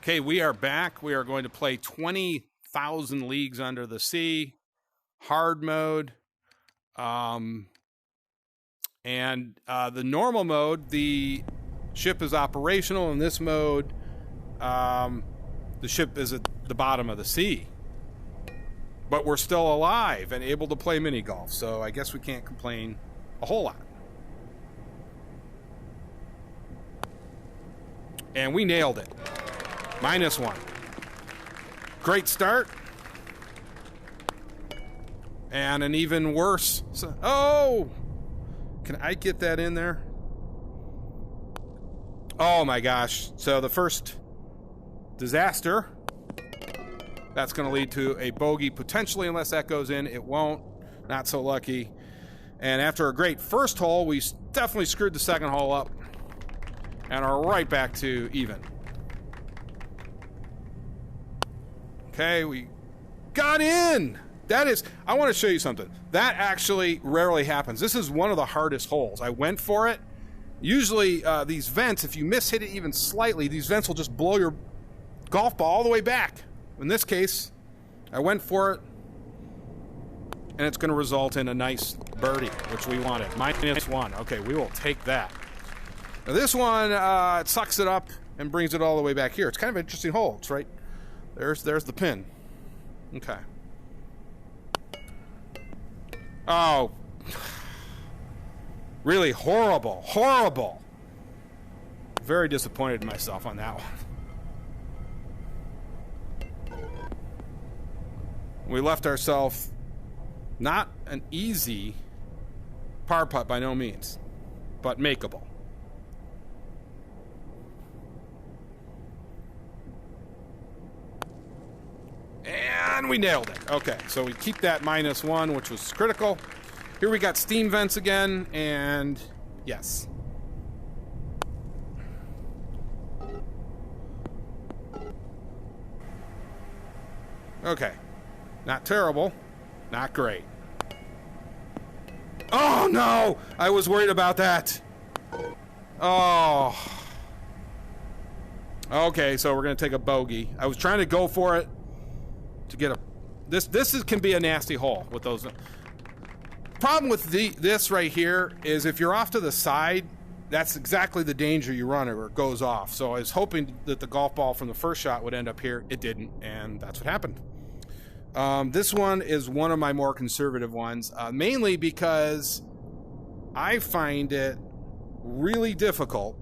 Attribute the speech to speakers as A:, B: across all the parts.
A: Okay, we are back. We are going to play 20,000 Leagues Under the Sea, hard mode. And the normal mode, the ship is operational. In this mode, the ship is at the bottom of the sea. But we're still alive and able to play mini golf, so I guess we can't complain a whole lot. And we nailed it. -1. Great start. And an even worse... Oh! Can I get that in there? Oh my gosh. So the first disaster, that's going to lead to a bogey potentially, unless that goes in. It won't. Not so lucky. And after a great first hole, we definitely screwed the second hole up and are right back to even. Okay, we got in. That is, I want to show you something. That actually rarely happens. This is one of the hardest holes. I went for it. Usually these vents, if you miss-hit it even slightly, these vents will just blow your golf ball all the way back. In this case, I went for it, and it's going to result in a nice birdie, which we wanted. -1. Okay, we will take that. Now this one, it sucks it up and brings it all the way back here. It's kind of an interesting hole. It's right. There's the pin. Okay. Oh. Really horrible. Horrible. Very disappointed in myself on that one. We left ourselves not an easy par putt by no means, but makeable. And we nailed it. Okay, so we keep that -1, which was critical. Here we got steam vents again, and yes. Okay. Not terrible. Not great. Oh, no! I was worried about that. Oh. Okay, so we're going to take a bogey. I was trying to go for it to get a... This can be a nasty hole with those... Problem with this right here is if you're off to the side, that's exactly the danger you run or it goes off. So I was hoping that the golf ball from the first shot would end up here. It didn't, and that's what happened. This one is one of my more conservative ones, mainly because I find it really difficult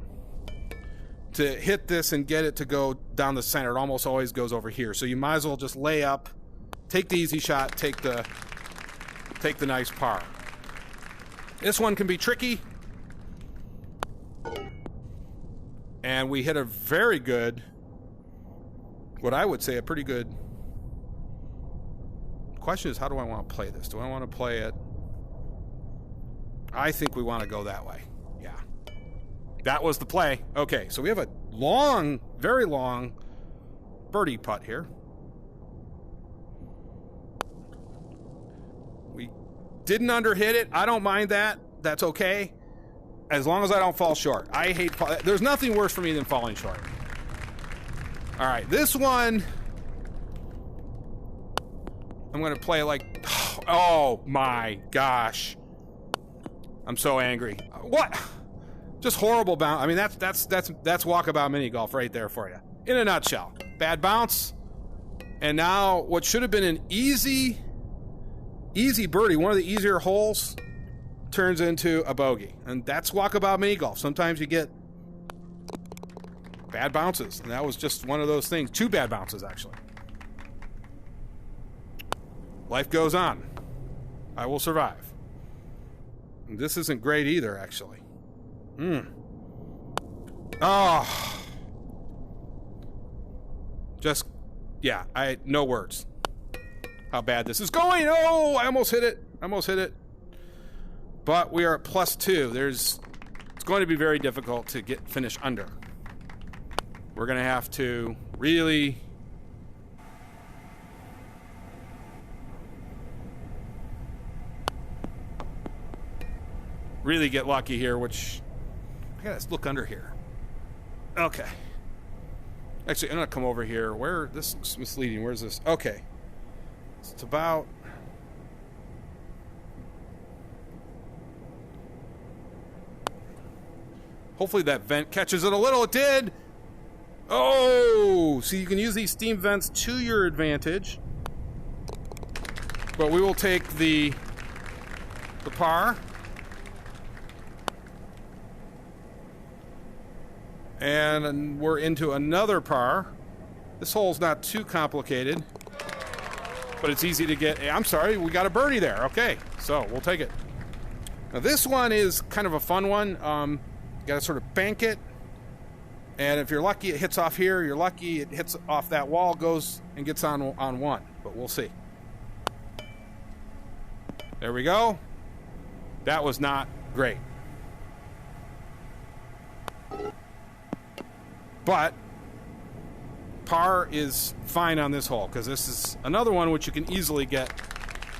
A: to hit this and get it to go down the center. It almost always goes over here. So you might as well just lay up, take the easy shot, take the nice par. This one can be tricky. And we hit a very good, what I would say a pretty good... Question is, how do I want to play this? Do I want to play it? I think we want to go that way. Yeah. That was the play. Okay, so we have a long, very long birdie putt here. We didn't underhit it. I don't mind that. That's okay. As long as I don't fall short. I hate... There's nothing worse for me than falling short. All right, this one... I'm going to play it like... Oh, my gosh. I'm so angry. What? Just horrible bounce. I mean, that's Walkabout Mini Golf right there for you. In a nutshell. Bad bounce. And now what should have been an easy birdie, one of the easier holes, turns into a bogey. And that's Walkabout Mini Golf. Sometimes you get bad bounces. And that was just one of those things. 2 bad bounces, actually. Life goes on. I will survive. And this isn't great either, actually. Oh. Just, yeah, no words. How bad this is going. Oh, I almost hit it. But we are at +2. It's going to be very difficult to finish under. We're going to have to really... really get lucky here, which I gotta look under here. Okay. Actually, I'm going to come over here. Where? This looks misleading. Where's this? Okay. It's about... Hopefully that vent catches it a little. It did! Oh! So you can use these steam vents to your advantage. But we will take the par. And we're into another par. This hole's not too complicated, but it's easy to get. I'm sorry, we got a birdie there. Okay, so we'll take it. Now this one is kind of a fun one. You got to sort of bank it, and if you're lucky, it hits off here. You're lucky, it hits off that wall, goes and gets on one. But we'll see. There we go. That was not great. But par is fine on this hole because this is another one which you can easily get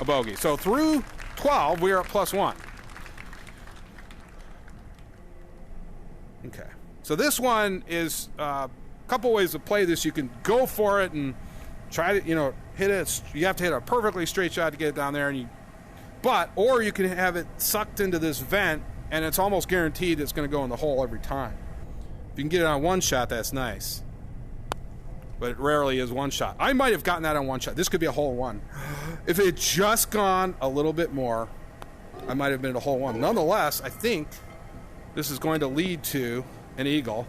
A: a bogey. So through 12, we are at +1. Okay. So this one is a couple ways to play this. You can go for it and try to, hit it. You have to hit a perfectly straight shot to get it down there, or you can have it sucked into this vent, and it's almost guaranteed it's going to go in the hole every time. If you can get it on one shot, that's nice. But it rarely is one shot. I might have gotten that on one shot. This could be a hole one. If it had just gone a little bit more, I might have been at a hole one. Nonetheless, I think this is going to lead to an eagle,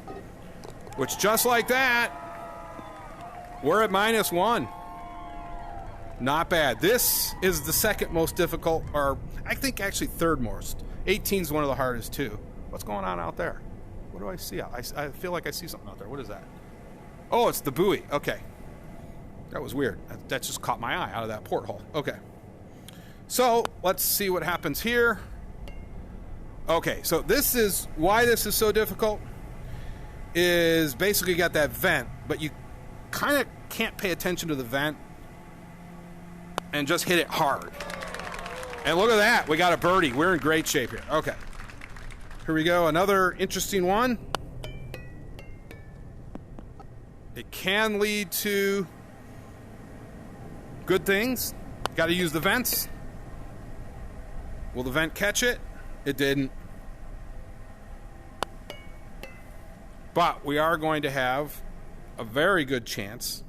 A: which just like that, we're at -1. Not bad. This is the second most difficult, or I think actually third most. 18 is one of the hardest too. What's going on out there? What do I see? I feel like I see something out there. What is that? Oh, it's the buoy. Okay. That was weird. That just caught my eye out of that porthole. Okay. So, let's see what happens here. Okay, so this is why this is so difficult. Is basically you got that vent, but you kind of can't pay attention to the vent and just hit it hard. And look at that. We got a birdie. We're in great shape here. Okay. Here we go. Another interesting one. It can lead to good things. Got to use the vents. Will the vent catch it? It didn't. But we are going to have a very good chance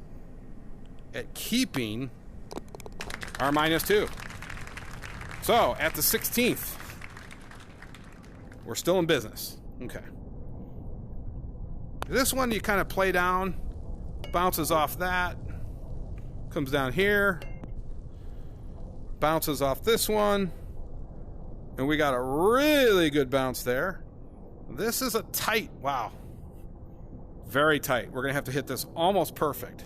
A: at keeping our -2. So, at the 16th, we're still in business. Okay. This one you kind of play down, bounces off that, comes down here, bounces off this one, and we got a really good bounce there. This is a tight, wow. Very tight. We're going to have to hit this almost perfect.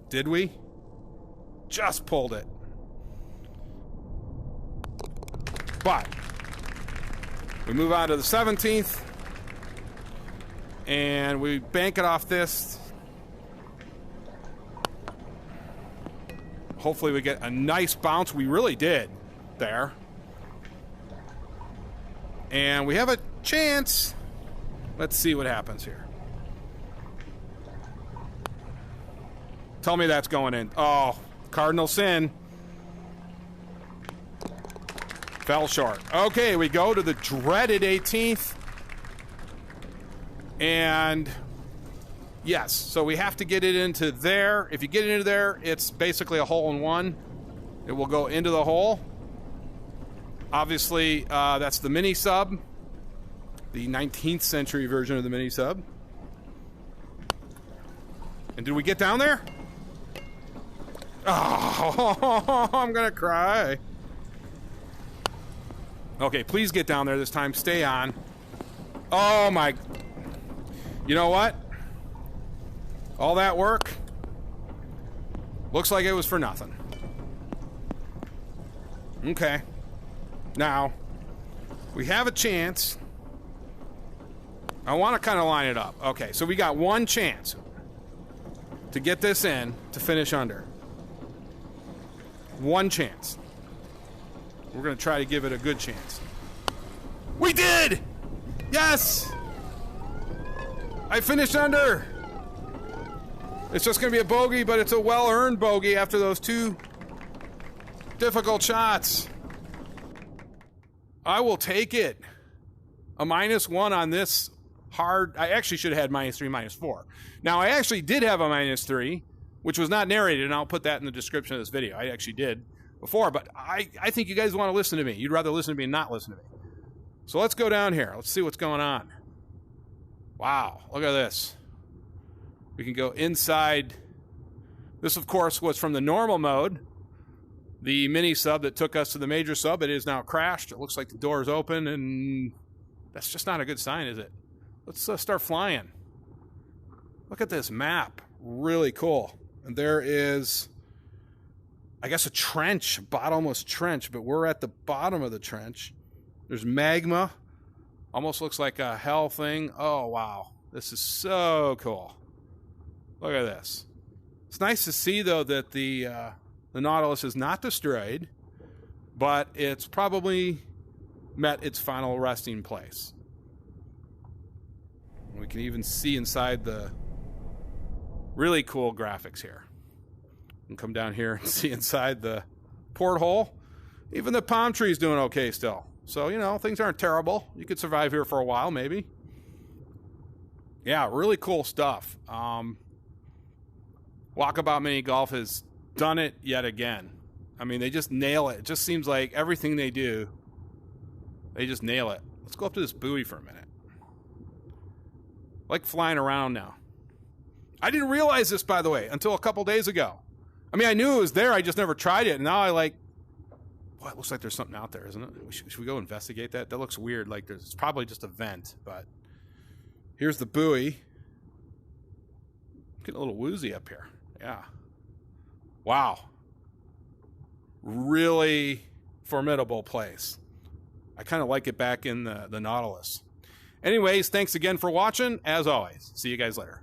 A: Did we? Just pulled it. But we move on to the 17th, and we bank it off this. Hopefully we get a nice bounce. We really did there. And we have a chance. Let's see what happens here. Tell me that's going in. Oh, cardinal sin. Fell short. Okay, we go to the dreaded 18th. And yes, so we have to get it into there. If you get it into there, it's basically a hole in one. It will go into the hole. Obviously, that's the mini sub, the 19th century version of the mini sub. And did we get down there? Oh, I'm gonna cry. Okay, please get down there this time. Stay on. Oh my. You know what? All that work looks like it was for nothing. Okay. Now, we have a chance. I want to kind of line it up. Okay, so we got one chance to get this in to finish under. One chance. We're going to try to give it a good chance. We did! Yes! I finished under. It's just going to be a bogey, but it's a well-earned bogey after those 2 difficult shots. I will take it. A -1 on this hard. I actually should have had -3, -4. Now, I actually did have a -3, which was not narrated, and I'll put that in the description of this video. I actually did before, but I think you guys want to listen to me. You'd rather listen to me and not listen to me. So let's go down here. Let's see what's going on. Wow, look at this. We can go inside. This, of course, was from the normal mode. The mini sub that took us to the major sub, it is now crashed. It looks like the door is open, and that's just not a good sign, is it? Let's start flying. Look at this map. Really cool. And there is, I guess, a trench, a bottomless trench, but we're at the bottom of the trench. There's magma. Almost looks like a hell thing. Oh, wow. This is so cool. Look at this. It's nice to see, though, that the Nautilus is not destroyed, but it's probably met its final resting place. We can even see inside the really cool graphics here. And come down here and see inside the porthole. Even the palm tree's doing okay still. So, you know, things aren't terrible. You could survive here for a while, maybe. Yeah, really cool stuff. Walkabout Mini Golf has done it yet again. I mean, they just nail it. It just seems like everything they do, they just nail it. Let's go up to this buoy for a minute. I like flying around now. I didn't realize this, by the way, until a couple days ago. I mean, I knew it was there. I just never tried it. And now I like, boy, it looks like there's something out there, isn't it? Should we go investigate that? That looks weird. Like it's probably just a vent, but here's the buoy. Getting a little woozy up here. Yeah. Wow. Really formidable place. I kind of like it back in the Nautilus. Anyways, thanks again for watching. As always, see you guys later.